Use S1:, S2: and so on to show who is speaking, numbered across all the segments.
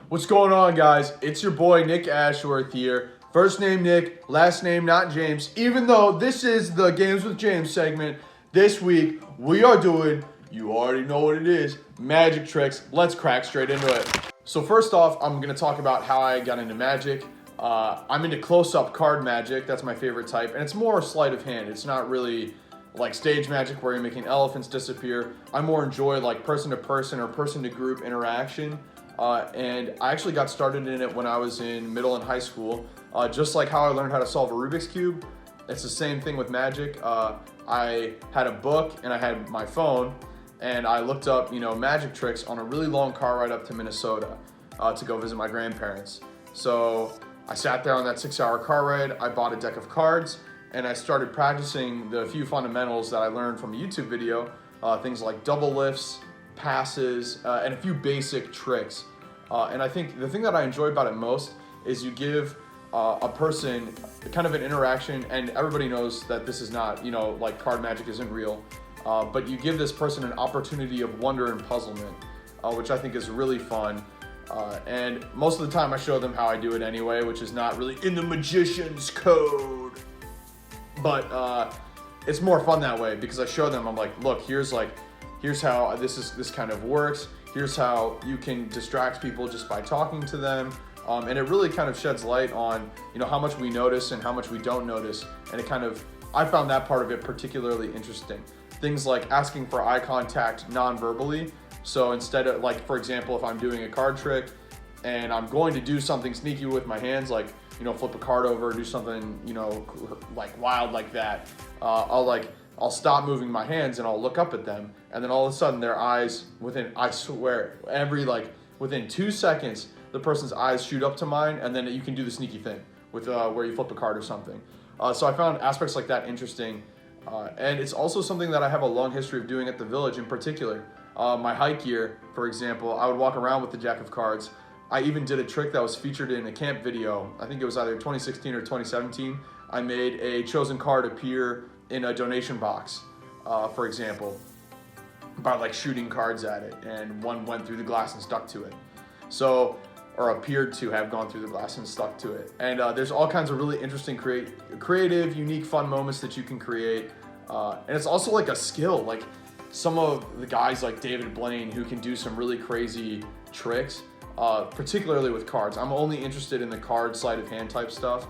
S1: What's going on, guys? It's your boy Nick Ashworth here. First name Nick, last name not James. Even though this is the Games with James segment, this week we are doing, you already know what it is, magic tricks. Let's crack straight into it. So first off, I'm going to talk about how I got into magic. I'm into close-up card magic. That's my favorite type, and it's more sleight of hand. It's not really like stage magic where you're making elephants disappear. I more enjoy like person-to-person or person-to-group interaction. And I actually got started in it when I was in middle and high school. Just like how I learned how to solve a Rubik's Cube, it's the same thing with magic. I had a book and I had my phone, and I looked up, magic tricks on a really long car ride up to Minnesota to go visit my grandparents. So I sat there on that 6-hour car ride, I bought a deck of cards, and I started practicing the few fundamentals that I learned from a YouTube video, things like double lifts, passes, and a few basic tricks. And I think the thing that I enjoy about it most is you give a person kind of an interaction, and everybody knows that this is not, like card magic isn't real, but you give this person an opportunity of wonder and puzzlement, which I think is really fun. And most of the time I show them how I do it anyway, which is not really in the magician's code. But it's more fun that way because I show them, I'm like, look, here's how this kind of works. Here's how you can distract people just by talking to them. And it really kind of sheds light on, how much we notice and how much we don't notice. And I found that part of it particularly interesting. Things like asking for eye contact non-verbally. So instead of, like, for example, if I'm doing a card trick and I'm going to do something sneaky with my hands, like, flip a card over, do something, like wild like that, I'll stop moving my hands and I'll look up at them, and then all of a sudden their eyes, I swear, within 2 seconds, the person's eyes shoot up to mine, and then you can do the sneaky thing with where you flip a card or something. So I found aspects like that interesting, and it's also something that I have a long history of doing at the village in particular. My hike gear, for example, I would walk around with the Jack of Cards. I even did a trick that was featured in a camp video. I think it was either 2016 or 2017. I made a chosen card appear in a donation box, for example, by like shooting cards at it, and one went through the glass and stuck to it. Or appeared to have gone through the glass and stuck to it. And there's all kinds of really interesting, creative, unique, fun moments that you can create. And it's also like a skill. Like some of the guys like David Blaine who can do some really crazy tricks, particularly with cards. I'm only interested in the card sleight of hand type stuff.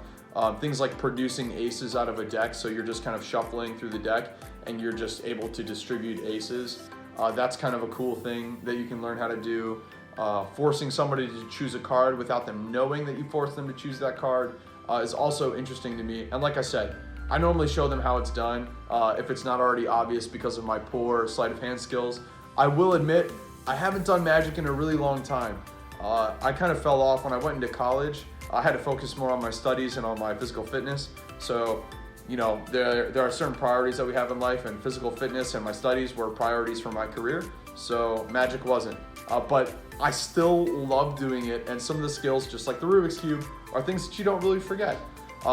S1: Things like producing aces out of a deck, so you're just kind of shuffling through the deck and you're just able to distribute aces. That's kind of a cool thing that you can learn how to do. Forcing somebody to choose a card without them knowing that you forced them to choose that card is also interesting to me. And like I said, I normally show them how it's done if it's not already obvious because of my poor sleight of hand skills. I will admit, I haven't done magic in a really long time. I kind of fell off when I went into college. I had to focus more on my studies and on my physical fitness. So, there are certain priorities that we have in life, and physical fitness and my studies were priorities for my career. So magic wasn't. But I still love doing it, and some of the skills, just like the Rubik's Cube, are things that you don't really forget.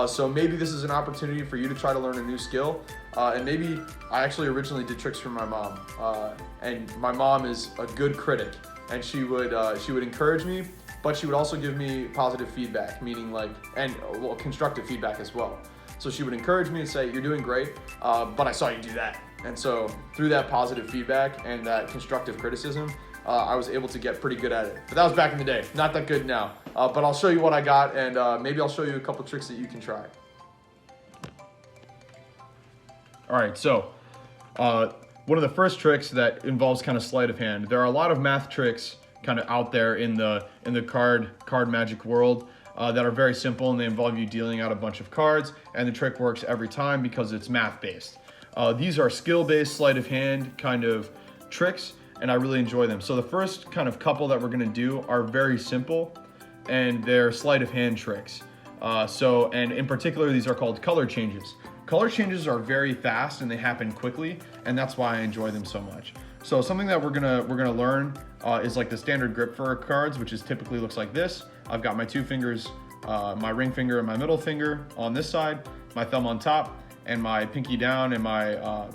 S1: So maybe this is an opportunity for you to try to learn a new skill. And maybe I actually originally did tricks for my mom. And my mom is a good critic, and she would encourage me, but she would also give me positive feedback, meaning constructive feedback as well. So she would encourage me and say, "You're doing great, but I saw you do that." And so through that positive feedback and that constructive criticism, I was able to get pretty good at it. But that was back in the day, not that good now. But I'll show you what I got, and maybe I'll show you a couple tricks that you can try. All right, so one of the first tricks that involves kind of sleight of hand. There are a lot of math tricks kind of out there in the card magic world that are very simple, and they involve you dealing out a bunch of cards, and the trick works every time because it's math based. These are skill-based sleight of hand kind of tricks, and I really enjoy them. So the first kind of couple that we're gonna do are very simple, and they're sleight of hand tricks. And in particular, these are called color changes. Color changes are very fast and they happen quickly, and that's why I enjoy them so much. So something that we're gonna learn is like the standard grip for cards, which typically looks like this. I've got my two fingers, my ring finger and my middle finger on this side, my thumb on top, and my pinky down and my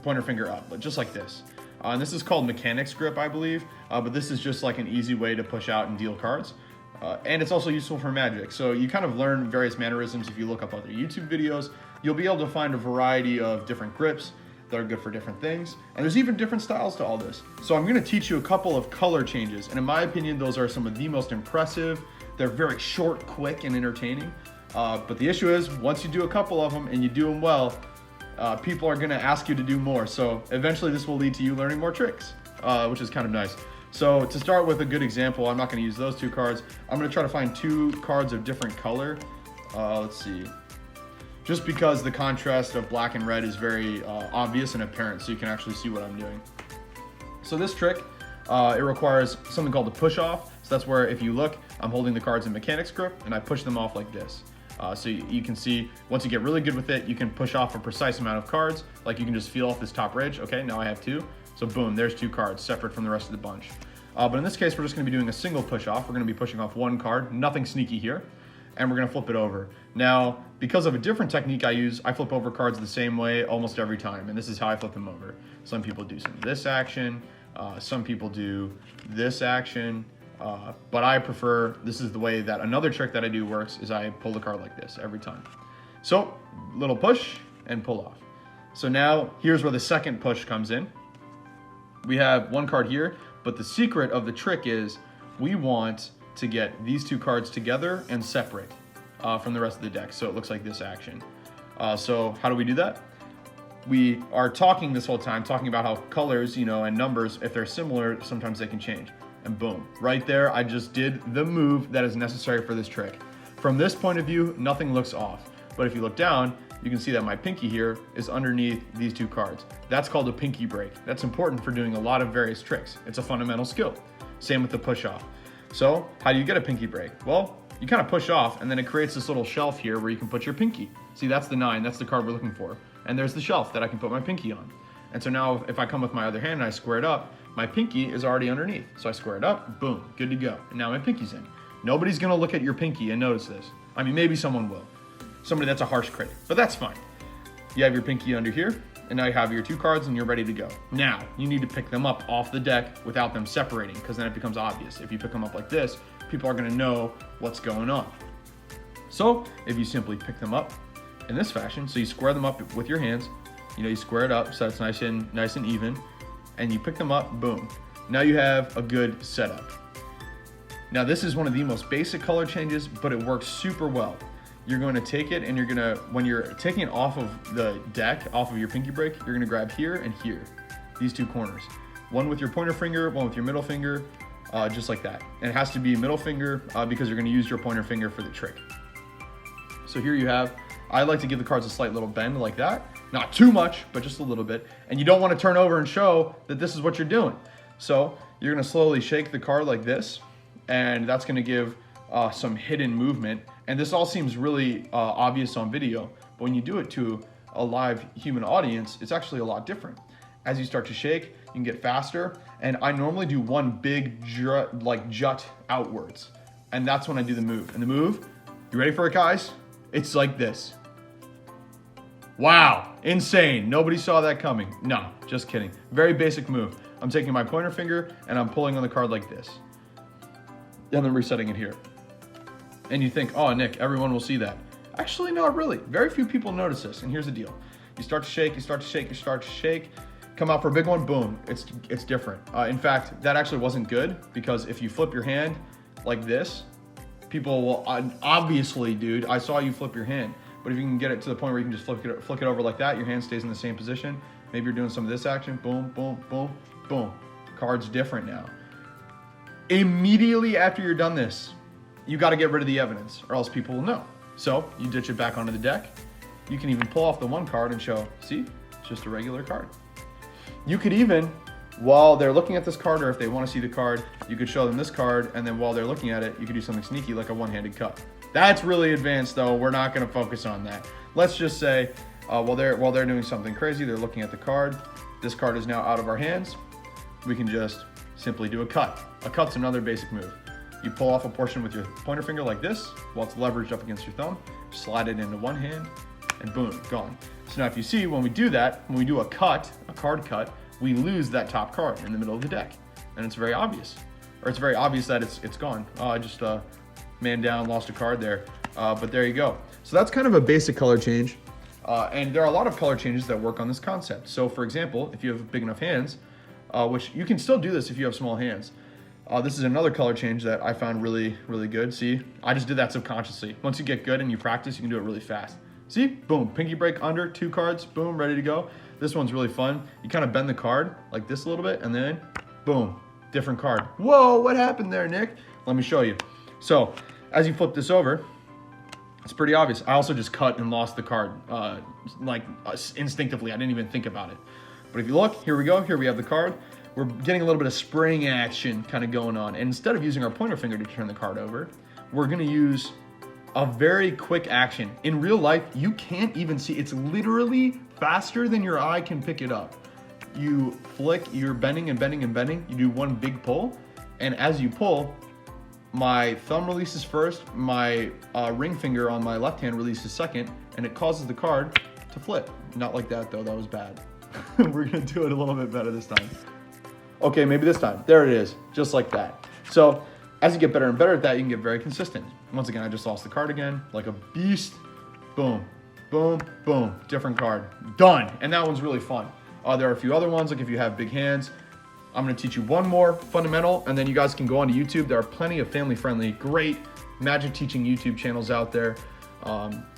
S1: pointer finger up, just like this. And this is called mechanics grip, I believe, but this is just like an easy way to push out and deal cards.
S2: And it's also useful for Magic. So you kind of learn various mannerisms. If you look up other YouTube videos, you'll be able to find a variety of different grips that are good for different things. And there's even different styles to all this. So I'm gonna teach you a couple of color changes. And in my opinion, those are some of the most impressive. They're very short, quick, and entertaining. But the issue is, once you do a couple of them and you do them well, people are gonna ask you to do more. So eventually this will lead to you learning more tricks, which is kind of nice. So to start with a good example, I'm not gonna use those 2 cards. I'm gonna try to find 2 cards of different color. Let's see. Just because the contrast of black and red is very obvious and apparent, so you can actually see what I'm doing. So this trick, it requires something called a push off. So that's where, if you look, I'm holding the cards in mechanics grip and I push them off like this. So you can see, once you get really good with it, you can push off a precise amount of cards. Like you can just feel off this top ridge. Okay, now I have 2. So boom, there's 2 cards separate from the rest of the bunch. But in this case, we're just gonna be doing a single push off. We're gonna be pushing off 1 card, nothing sneaky here, and we're gonna flip it over. Now, because of a different technique I use, I flip over cards the same way almost every time, and this is how I flip them over. Some people do this action, some people do this action, but I prefer, this is the way that another trick that I do works, is I pull the card like this every time. So, little push and pull off. So now, here's where the second push comes in. We have 1 card here, but the secret of the trick is we want to get these 2 cards together and separate from the rest of the deck. So it looks like this action. So how do we do that? We are talking this whole time, talking about how colors, and numbers, if they're similar, sometimes they can change. And boom, right there, I just did the move that is necessary for this trick. From this point of view, nothing looks off. But if you look down, you can see that my pinky here is underneath these 2 cards. That's called a pinky break. That's important for doing a lot of various tricks. It's a fundamental skill. Same with the push off. So how do you get a pinky break? Well, you kind of push off and then it creates this little shelf here where you can put your pinky. See, that's the 9, that's the card we're looking for. And there's the shelf that I can put my pinky on. And so now if I come with my other hand and I square it up, my pinky is already underneath. So I square it up, boom, good to go. And now my pinky's in. Nobody's gonna look at your pinky and notice this. I mean, maybe someone will. Somebody that's a harsh critic, but that's fine. You have your pinky under here, and now you have your 2 cards and you're ready to go. Now, you need to pick them up off the deck without them separating, because then it becomes obvious. If you pick them up like this, people are gonna know what's going on. So, if you simply pick them up in this fashion, so you square them up with your hands, you square it up so it's nice and even, and you pick them up, boom. Now you have a good setup. Now this is one of the most basic color changes, but it works super well. You're going to take it and you're gonna, when you're taking it off of the deck, off of your pinky break, you're gonna grab here and here, these 2 corners. One with your pointer finger, one with your middle finger, just like that. And it has to be middle finger because you're gonna use your pointer finger for the trick. So here you have, I like to give the cards a slight little bend like that. Not too much, but just a little bit. And you don't wanna turn over and show that this is what you're doing. So you're gonna slowly shake the card like this, and that's gonna give some hidden movement. And this all seems really obvious on video, but when you do it to a live human audience, it's actually a lot different. As you start to shake, you can get faster, and I normally do 1 big jut outwards, and that's when I do the move. And the move, you ready for it, guys? It's like this. Wow, insane. Nobody saw that coming. No, just kidding. Very basic move. I'm taking my pointer finger and I'm pulling on the card like this. And then resetting it here. And you think, oh, Nick, everyone will see that. Actually, not really. Very few people notice this. And here's the deal. You start to shake, you start to shake, you start to shake. Come out for a big one, boom, it's different. In fact, that actually wasn't good, because if you flip your hand like this, people will, obviously, dude, I saw you flip your hand. But if you can get it to the point where you can just flick it over like that, your hand stays in the same position. Maybe you're doing some of this action, boom, boom, boom, boom. Card's different now. Immediately after you're done this, you got to get rid of the evidence, or else people will know. So you ditch it back onto the deck. You can even pull off the 1 card and show, see, it's just a regular card. You could even, while they're looking at this card, or if they want to see the card, you could show them this card, and then while they're looking at it, you could do something sneaky like a 1-handed cut. That's really advanced, though. We're not going to focus on that. Let's just say, while they're doing something crazy, they're looking at the card. This card is now out of our hands. We can just simply do a cut. A cut's another basic move. You pull off a portion with your pointer finger like this, while it's leveraged up against your thumb, slide it into 1 hand, and boom, gone. So now if you see, when we do that, when we do a cut, a card cut, we lose that top card in the middle of the deck. And it's very obvious. Or it's very obvious that it's gone. I just Man down, lost a card there. But there you go. So that's kind of a basic color change. And there are a lot of color changes that work on this concept. So for example, if you have big enough hands, which you can still do this if you have small hands. This is another color change that I found really, really good. See, I just did that subconsciously. Once you get good and you practice, you can do it really fast. See, boom, pinky break under, 2 cards, boom, ready to go. This one's really fun. You kind of bend the card like this a little bit and then boom, different card. Whoa, what happened there, Nick? Let me show you. So as you flip this over, it's pretty obvious. I also just cut and lost the card, instinctively. I didn't even think about it. But if you look, here we go. Here we have the card. We're getting a little bit of spring action kind of going on. And instead of using our pointer finger to turn the card over, we're gonna use a very quick action. In real life, you can't even see. It's literally faster than your eye can pick it up. You flick, you're bending and bending and bending. You do one big pull. And as you pull, my thumb releases first, my ring finger on my left hand releases second, and it causes the card to flip. Not like that though, that was bad. We're gonna do it a little bit better this time. Okay, maybe this time. There it is, just like that. So as you get better and better at that, you can get very consistent. Once again, I just lost the card again, like a beast. Boom, boom, boom, different card, done. And that one's really fun. There are a few other ones, like if you have big hands. I'm gonna teach you one more fundamental, and then you guys can go onto YouTube. There are plenty of family-friendly, great magic teaching YouTube channels out there.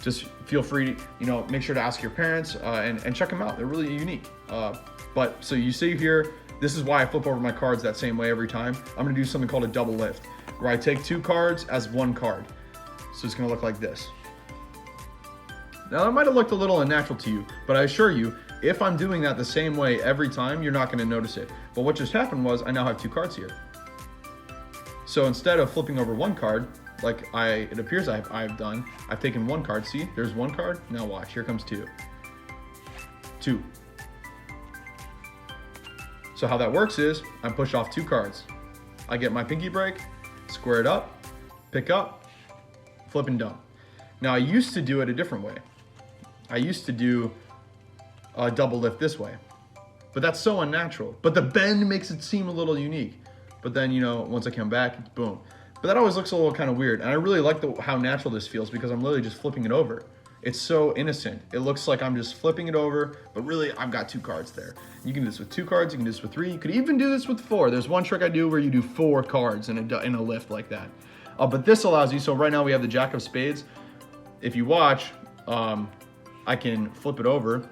S2: Just feel free to, make sure to ask your parents and check them out. They're really unique. But so you see here, this is why I flip over my cards that same way every time. I'm gonna do something called a double lift, where I take 2 cards as 1 card. So it's gonna look like this. Now that might have looked a little unnatural to you, but I assure you, if I'm doing that the same way every time, you're not gonna notice it. But what just happened was I now have 2 cards here. So instead of flipping over 1 card, like it appears I've done, I've taken 1 card. See, there's 1 card. Now watch, here comes 2. 2. So how that works is I push off 2 cards. I get my pinky break, square it up, pick up, flip and done. Now I used to do it a different way. I used to do a double lift this way, but that's so unnatural. But the bend makes it seem a little unique. But then, once I come back, it's boom. But that always looks a little kind of weird. And I really like how natural this feels because I'm literally just flipping it over. It's so innocent. It looks like I'm just flipping it over, but really I've got 2 cards there. You can do this with 2 cards, you can do this with 3, you could even do this with 4. There's one trick I do where you do 4 cards in a lift like that. But this allows you, so right now we have the Jack of Spades. If you watch, I can flip it over,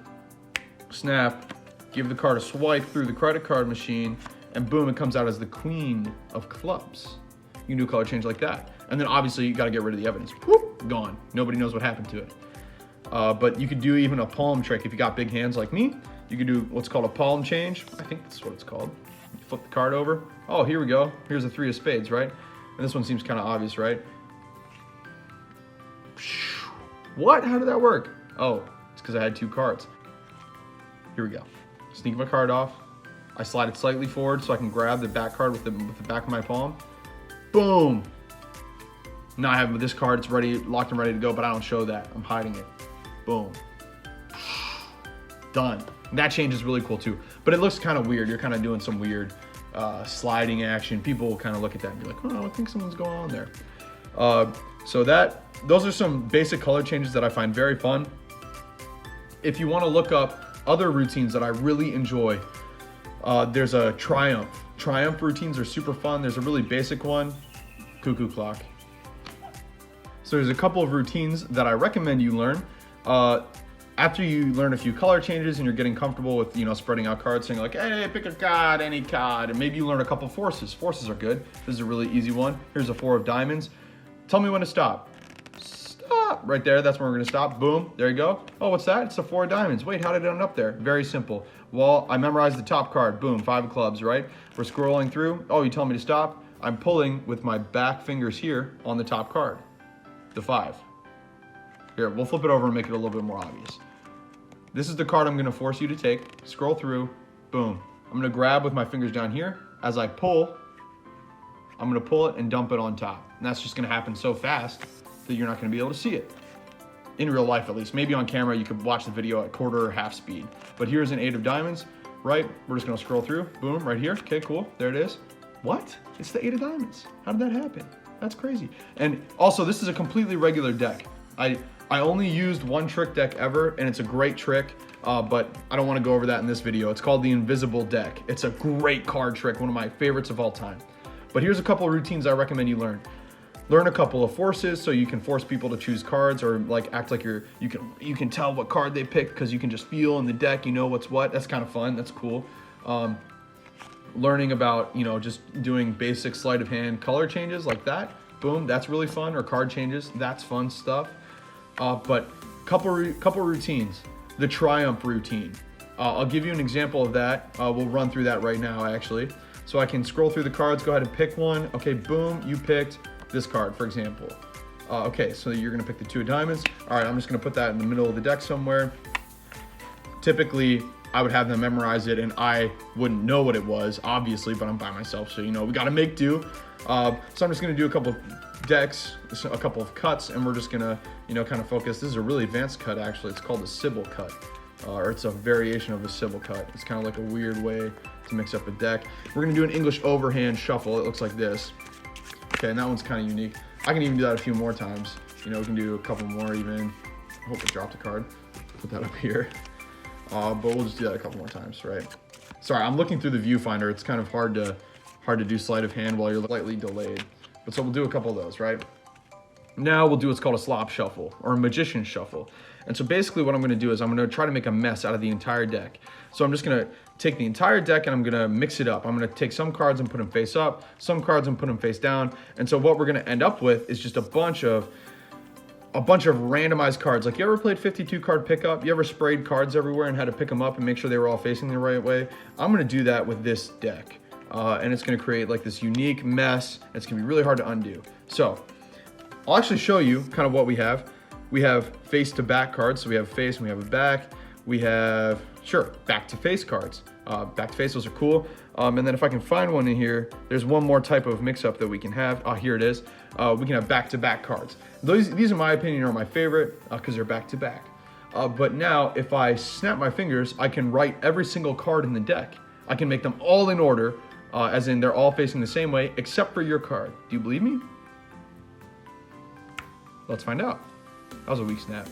S2: snap, give the card a swipe through the credit card machine, and boom, it comes out as the Queen of Clubs. You can do a color change like that. And then obviously you gotta get rid of the evidence. Whoop, gone. Nobody knows what happened to it. But you could do even a palm trick. If you got big hands like me, you could do what's called a palm change. I think that's what it's called. You flip the card over. Oh, here we go. Here's a 3 of spades, right? And this one seems kind of obvious, right? What? How did that work? Oh, it's because I had 2 cards. Here we go. Sneak my card off. I slide it slightly forward so I can grab the back card with the back of my palm. Boom. Now I have this card, it's ready, locked and ready to go, but I don't show that. I'm hiding it. Boom. Done. That change is really cool too, but it looks kind of weird. You're kind of doing some weird sliding action. People will kind of look at that and be like, oh, I think something's going on there. So those are some basic color changes that I find very fun. If you want to look up other routines that I really enjoy, there's a Triumph. Triumph routines are super fun. There's a really basic one, cuckoo clock. So there's a couple of routines that I recommend you learn. After you learn a few color changes and you're getting comfortable with, spreading out cards, saying like, hey, pick a card, any card, and maybe you learn a couple forces. Forces are good. This is a really easy one. Here's a 4 of diamonds. Tell me when to stop. Stop. Right there, that's where we're gonna stop. Boom, there you go. Oh, what's that? It's a 4 of diamonds. Wait, how did it end up there? Very simple. Well, I memorized the top card. Boom, 5 of clubs, right? We're scrolling through. Oh, you tell me to stop. I'm pulling with my back fingers here on the top card, the 5. Here, we'll flip it over and make it a little bit more obvious. This is the card I'm gonna force you to take. Scroll through, boom. I'm gonna grab with my fingers down here. As I pull, I'm gonna pull it and dump it on top. And that's just gonna happen so fast that you're not gonna be able to see it. In real life, at least. Maybe on camera, you could watch the video at quarter or half speed. But here's an 8 of diamonds, right? We're just gonna scroll through, boom, right here. Okay, cool, there it is. What? It's the 8 of diamonds. How did that happen? That's crazy. And also, this is a completely regular deck. I only used one trick deck ever, and it's a great trick, but I don't want to go over that in this video. It's called the Invisible Deck. It's a great card trick, one of my favorites of all time. But here's a couple of routines I recommend you learn. Learn a couple of forces so you can force people to choose cards, or like act like you can tell what card they pick because you can just feel in the deck, you know what's what. That's kind of fun. That's cool. Learning about, you know, just doing basic sleight of hand color changes like that. Boom, that's really fun. Or card changes, that's fun stuff. But couple routines. The Triumph routine. I'll give you an example of that. We'll run through that right now, actually. So I can scroll through the cards, go ahead and pick one. Okay, boom, you picked this card, for example. Okay, so you're gonna pick the 2 of diamonds. All right, I'm just gonna put that in the middle of the deck somewhere. Typically, I would have them memorize it, and I wouldn't know what it was, obviously, but I'm by myself, so you know, we gotta make do. So I'm just gonna do a couple of decks, a couple of cuts, and we're just gonna, you know, kind of focus. This is a really advanced cut, actually. It's called the Sybil cut, or it's a variation of the Sybil cut. It's kind of like a weird way to mix up a deck. We're gonna do an English overhand shuffle. It looks like this. Okay, and that one's kind of unique. I can even do that a few more times. You know, we can do a couple more even. I hope it dropped a card. Put that up here. But we'll just do that a couple more times, right? Sorry, I'm looking through the viewfinder. It's kind of hard to do sleight of hand while you're slightly delayed. But so we'll do a couple of those, right? Now we'll do what's called a slop shuffle, or a magician shuffle. And so basically what I'm gonna do is I'm gonna try to make a mess out of the entire deck. So I'm just gonna take the entire deck and I'm gonna mix it up. I'm gonna take some cards and put them face up, some cards and put them face down. And so what we're gonna end up with is just a bunch of randomized cards. Like, you ever played 52 card pickup? You ever sprayed cards everywhere and had to pick them up and make sure they were all facing the right way? I'm gonna do that with this deck. And it's gonna create like this unique mess. It's gonna be really hard to undo. So I'll actually show you kind of what we have. We have face to back cards. So we have face and we have a back. We have, sure, back to face cards. Back to face, those are cool. And then if I can find one in here, there's one more type of mix up that we can have. Here it is. We can have back to back cards. These in my opinion are my favorite because they're back to back. But now if I snap my fingers, I can write every single card in the deck. I can make them all in order, as in they're all facing the same way, except for your card. Do you believe me? Let's find out. That was a weak snap.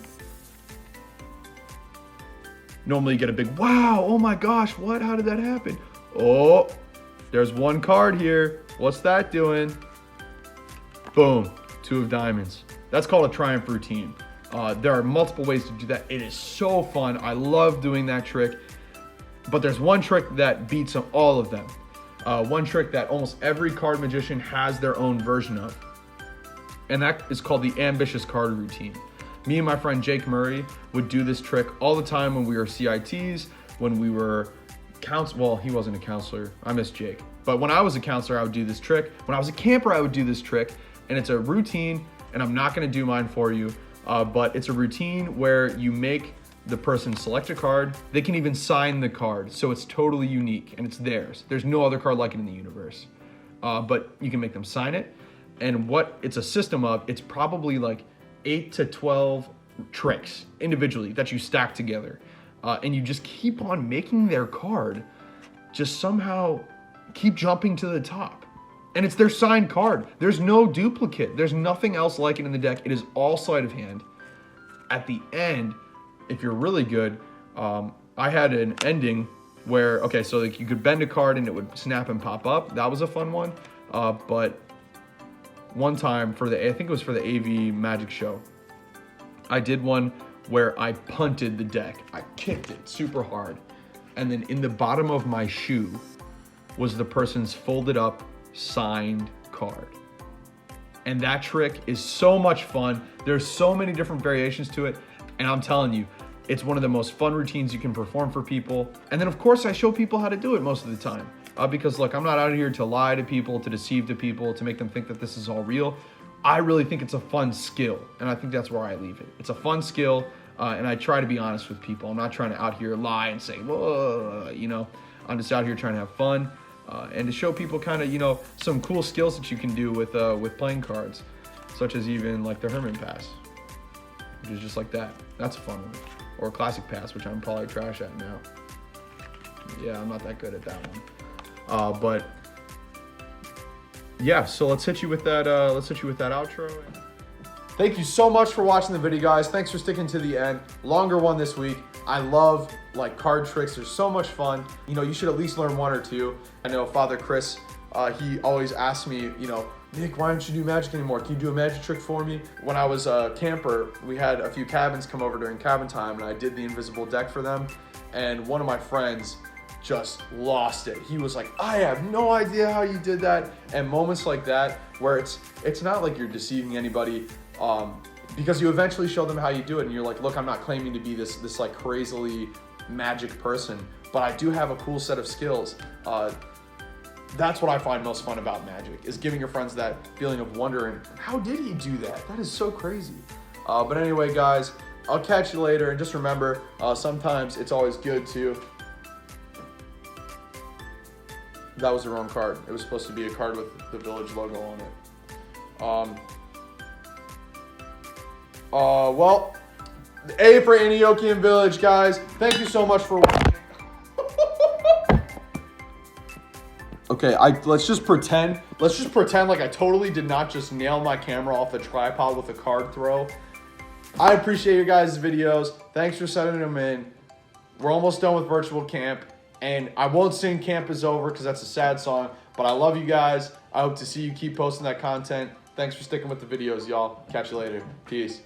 S2: Normally you get a big, wow, oh my gosh, what? How did that happen? Oh, there's one card here. What's that doing? Boom, 2 of diamonds. That's called a Triumph routine. There are multiple ways to do that. It is so fun. I love doing that trick. But there's one trick that beats all of them. One trick that almost every card magician has their own version of. And that is called the ambitious card routine. Me and my friend Jake Murray would do this trick all the time when we were CITs, when we were well, he wasn't a counselor. I miss Jake. But when I was a counselor, I would do this trick. When I was a camper, I would do this trick. And it's a routine, and I'm not gonna do mine for you, but it's a routine where you make the person select a card. They can even sign the card, so it's totally unique, and it's theirs. There's no other card like it in the universe. But you can make them sign it, and what it's a system of, it's probably like 8 to 12 tricks individually that you stack together. And you just keep on making their card just somehow keep jumping to the top. And it's their signed card. There's no duplicate. There's nothing else like it in the deck. It is all sleight of hand. At the end, if you're really good, I had an ending where, okay, so like you could bend a card and it would snap and pop up. That was a fun one. But one time I think it was for the AV Magic Show, I did one where I punted the deck. I kicked it super hard. And then in the bottom of my shoe was the person's folded up signed card. And that trick is so much fun. There's so many different variations to it. And I'm telling you, it's one of the most fun routines you can perform for people. And then of course I show people how to do it most of the time. Because look, I'm not out here to lie to people, to deceive the people, to make them think that this is all real. I really think it's a fun skill. And I think that's where I leave it. It's a fun skill. And I try to be honest with people. I'm not trying to out here lie and say, whoa, you know, I'm just out here trying to have fun. And to show people kind of, you know, some cool skills that you can do with playing cards, such as even like the Herman Pass, which is just like that. That's a fun one. Or a Classic Pass, which I'm probably trash at now. Yeah, I'm not that good at that one. But yeah, so let's hit you with that. Let's hit you with that outro.
S1: Thank you so much for watching the video, guys. Thanks for sticking to the end. Longer one this week. I love like card tricks. They're so much fun. You know, you should at least learn one or two. I know Father Chris, he always asks me, you know, Nick, why don't you do magic anymore? Can you do a magic trick for me? When I was a camper, we had a few cabins come over during cabin time, and I did the invisible deck for them. And one of my friends just lost it. He was like, I have no idea how you did that. And moments like that, where it's not like you're deceiving anybody, because you eventually show them how you do it, and you're like, look, I'm not claiming to be this like crazily magic person, but I do have a cool set of skills. That's what I find most fun about magic, is giving your friends that feeling of wonder and how did he do that? That is so crazy. But anyway, guys, I'll catch you later, and just remember, sometimes it's always good to... That was the wrong card. It was supposed to be a card with the Village logo on it. Well, A for Antiochian Village, guys. Thank you so much for watching. Okay, let's just pretend like I totally did not just nail my camera off the tripod with a card throw. I appreciate your guys' videos. Thanks for sending them in. We're almost done with virtual camp, and I won't sing Camp Is Over because that's a sad song, but I love you guys. I hope to see you keep posting that content. Thanks for sticking with the videos, y'all. Catch you later. Peace.